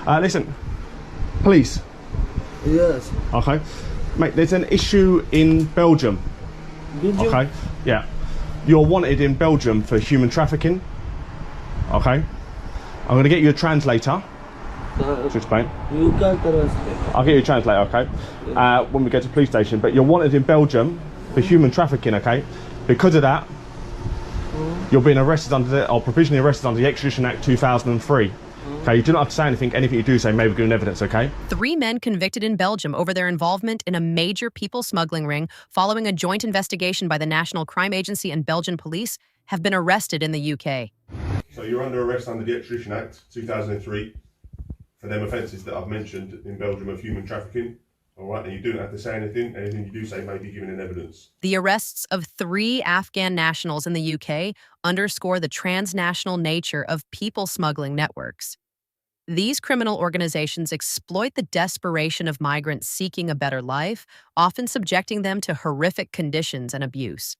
Listen, police. Yes. Okay. Mate, there's an issue in Belgium. Belgium? Okay. Yeah. You're wanted in Belgium for human trafficking. Okay. I'm going to get you a translator to explain. You can't arrest me. I'll get you a translator, okay? When we get to the police station. But you're wanted in Belgium for human trafficking, okay? Because of that, you're being arrested or provisionally arrested under the Extradition Act 2003. Okay, you do not have to say anything. Anything you do say may be good evidence, okay? 3 men convicted in Belgium over their involvement in a major people smuggling ring following a joint investigation by the National Crime Agency and Belgian police have been arrested in the UK. So you're under arrest under the Extradition Act 2003 for them offences that I've mentioned in Belgium of human trafficking. All right, and you don't have to say anything. Anything you do say may be given in evidence. The arrests of 3 Afghan nationals in the UK underscore the transnational nature of people smuggling networks. These criminal organizations exploit the desperation of migrants seeking a better life, often subjecting them to horrific conditions and abuse.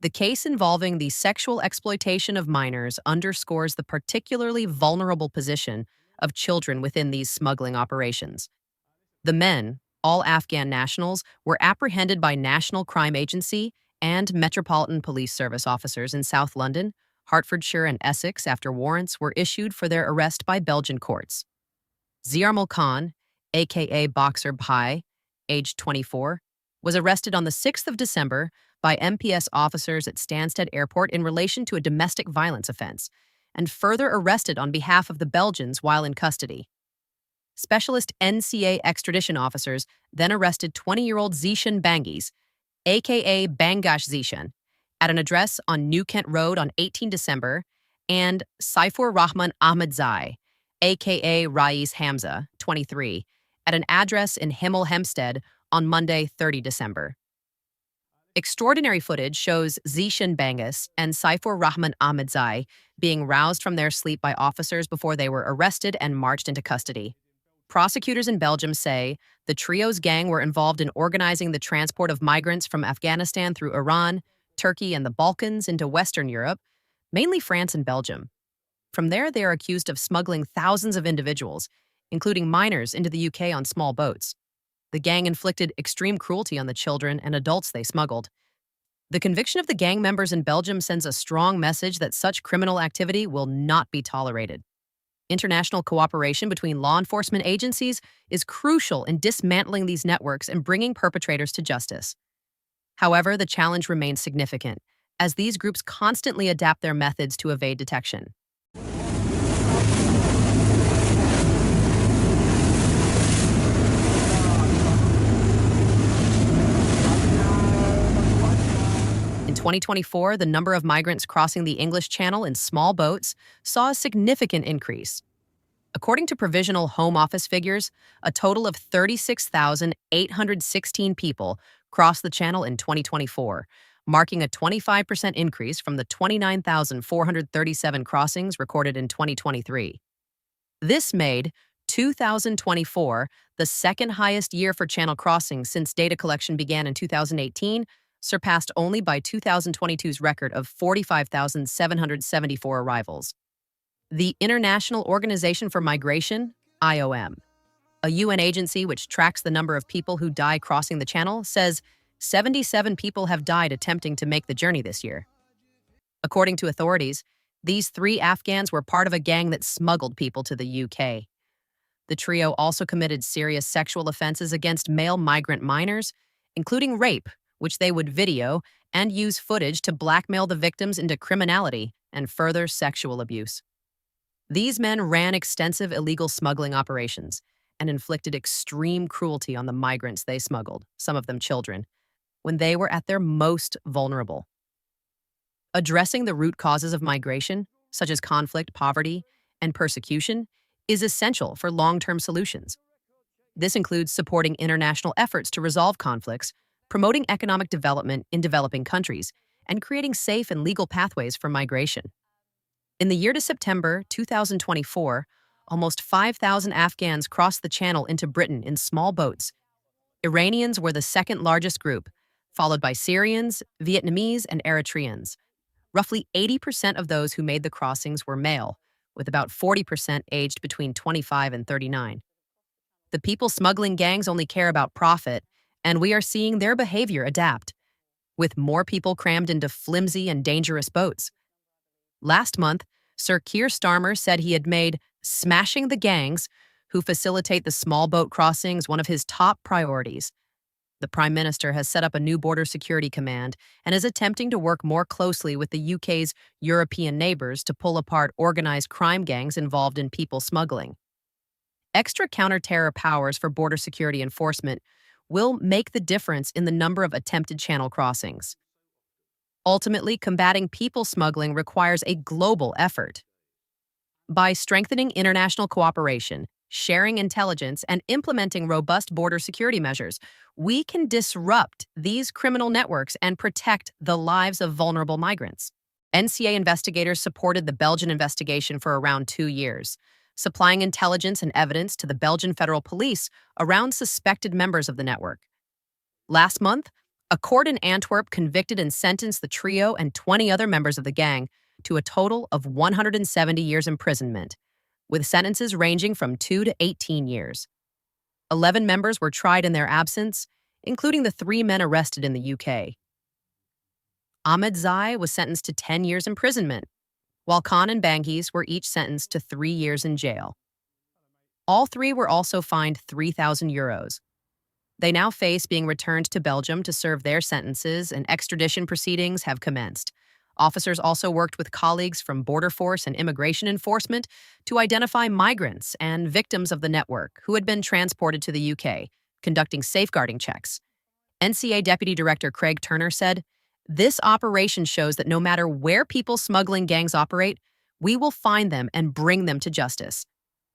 The case involving the sexual exploitation of minors underscores the particularly vulnerable position of children within these smuggling operations. The men, all Afghan nationals, were apprehended by National Crime Agency and Metropolitan Police Service officers in South London, Hertfordshire, and Essex after warrants were issued for their arrest by Belgian courts. Ziarmul Khan, aka Boxer Bhai, aged 24, was arrested on the 6th of December by MPS officers at Stansted Airport in relation to a domestic violence offense, and further arrested on behalf of the Belgians while in custody. Specialist NCA extradition officers then arrested 20-year-old Zishan Bangies, aka Bangash Zishan, at an address on New Kent Road on 18 December, and Saifur Rahman Ahmed Zai, aka Rais Hamza, 23, at an address in Hemel Hempstead on Monday, 30 December. Extraordinary footage shows Zishan Bangas and Saifur Rahman Ahmed Zai being roused from their sleep by officers before they were arrested and marched into custody. Prosecutors in Belgium say the trio's gang were involved in organizing the transport of migrants from Afghanistan through Iran, Turkey, and the Balkans into Western Europe, mainly France and Belgium. From there, they are accused of smuggling thousands of individuals, including minors, into the UK on small boats. The gang inflicted extreme cruelty on the children and adults they smuggled. The conviction of the gang members in Belgium sends a strong message that such criminal activity will not be tolerated. International cooperation between law enforcement agencies is crucial in dismantling these networks and bringing perpetrators to justice. However, the challenge remains significant, as these groups constantly adapt their methods to evade detection. In 2024, the number of migrants crossing the English Channel in small boats saw a significant increase. According to provisional Home Office figures, a total of 36,816 people crossed the Channel in 2024, marking a 25% increase from the 29,437 crossings recorded in 2023. This made 2024 the second highest year for Channel crossings since data collection began in 2018, surpassed only by 2022's record of 45,774 arrivals. The International Organization for Migration, IOM, a UN agency which tracks the number of people who die crossing the Channel, says 77 people have died attempting to make the journey this year. According to authorities, these 3 Afghans were part of a gang that smuggled people to the UK. The trio also committed serious sexual offenses against male migrant minors, including rape, which they would video and use footage to blackmail the victims into criminality and further sexual abuse. These men ran extensive illegal smuggling operations and inflicted extreme cruelty on the migrants they smuggled, some of them children, when they were at their most vulnerable. Addressing the root causes of migration, such as conflict, poverty, and persecution, is essential for long-term solutions. This includes supporting international efforts to resolve conflicts, promoting economic development in developing countries, and creating safe and legal pathways for migration. In the year to September 2024, almost 5,000 Afghans crossed the Channel into Britain in small boats. Iranians were the second largest group, followed by Syrians, Vietnamese, and Eritreans. Roughly 80% of those who made the crossings were male, with about 40% aged between 25 and 39. The people smuggling gangs only care about profit, and we are seeing their behavior adapt, with more people crammed into flimsy and dangerous boats. Last month, Sir Keir Starmer said he had made smashing the gangs who facilitate the small boat crossings one of his top priorities. The Prime Minister has set up a new border security command and is attempting to work more closely with the UK's European neighbours to pull apart organised crime gangs involved in people smuggling. Extra counter-terror powers for border security enforcement will make the difference in the number of attempted channel crossings. Ultimately, combating people smuggling requires a global effort. By strengthening international cooperation, sharing intelligence, and implementing robust border security measures, we can disrupt these criminal networks and protect the lives of vulnerable migrants. NCA investigators supported the Belgian investigation for around 2 years, supplying intelligence and evidence to the Belgian Federal Police around suspected members of the network. Last month, a court in Antwerp convicted and sentenced the trio and 20 other members of the gang to a total of 170 years imprisonment, with sentences ranging from 2 to 18 years. 11 members were tried in their absence, including the 3 men arrested in the UK. Ahmed Zai was sentenced to 10 years imprisonment, while Khan and Banghis were each sentenced to 3 years in jail. All 3 were also fined €3,000. They now face being returned to Belgium to serve their sentences, and extradition proceedings have commenced. Officers also worked with colleagues from Border Force and Immigration Enforcement to identify migrants and victims of the network who had been transported to the UK, conducting safeguarding checks. NCA Deputy Director Craig Turner said, "This operation shows that no matter where people smuggling gangs operate, we will find them and bring them to justice.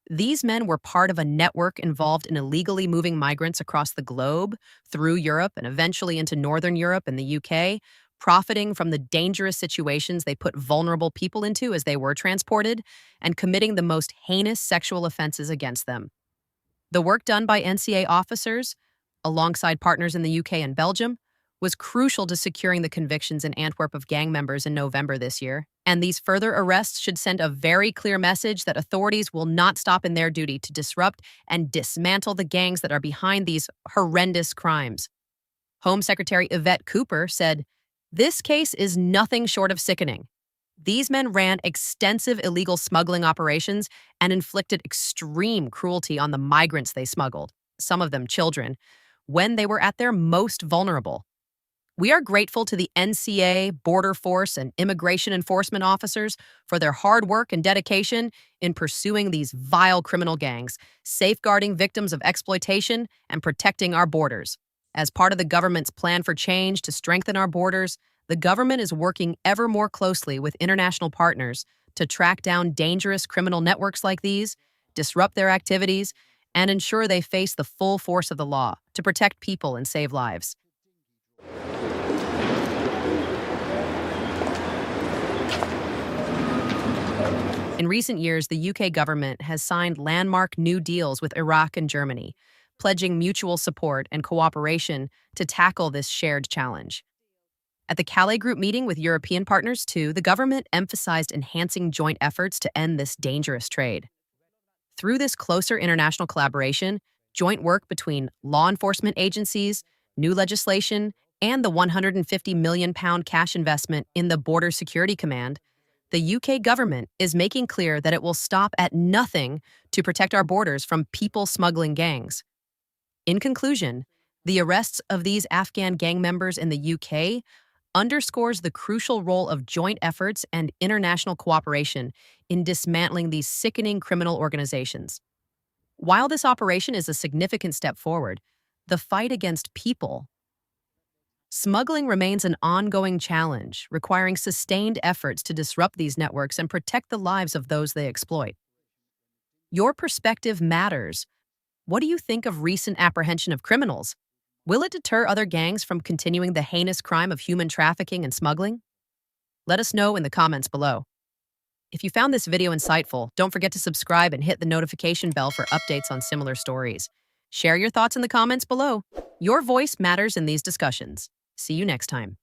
These men were part of a network involved in illegally moving migrants across the globe, through Europe, and eventually into Northern Europe and the UK, profiting from the dangerous situations they put vulnerable people into as they were transported, and committing the most heinous sexual offenses against them." The work done by NCA officers, alongside partners in the UK and Belgium, was crucial to securing the convictions in Antwerp of gang members in November this year, and these further arrests should send a very clear message that authorities will not stop in their duty to disrupt and dismantle the gangs that are behind these horrendous crimes. Home Secretary Yvette Cooper said, "This case is nothing short of sickening. These men ran extensive illegal smuggling operations and inflicted extreme cruelty on the migrants they smuggled, some of them children, when they were at their most vulnerable. We are grateful to the NCA, Border Force, and Immigration Enforcement officers for their hard work and dedication in pursuing these vile criminal gangs, safeguarding victims of exploitation, and protecting our borders. As part of the government's plan for change to strengthen our borders, the government is working ever more closely with international partners to track down dangerous criminal networks like these, disrupt their activities, and ensure they face the full force of the law to protect people and save lives." In recent years, the UK government has signed landmark new deals with Iraq and Germany, pledging mutual support and cooperation to tackle this shared challenge. At the Calais Group meeting with European partners, too, the government emphasized enhancing joint efforts to end this dangerous trade. Through this closer international collaboration, joint work between law enforcement agencies, new legislation, and the £150 million cash investment in the Border Security Command, the UK government is making clear that it will stop at nothing to protect our borders from people smuggling gangs. In conclusion, the arrests of these Afghan gang members in the UK underscores the crucial role of joint efforts and international cooperation in dismantling these sickening criminal organizations. While this operation is a significant step forward, the fight against people smuggling remains an ongoing challenge, requiring sustained efforts to disrupt these networks and protect the lives of those they exploit. Your perspective matters. What do you think of recent apprehension of criminals? Will it deter other gangs from continuing the heinous crime of human trafficking and smuggling? Let us know in the comments below. If you found this video insightful, don't forget to subscribe and hit the notification bell for updates on similar stories. Share your thoughts in the comments below. Your voice matters in these discussions. See you next time.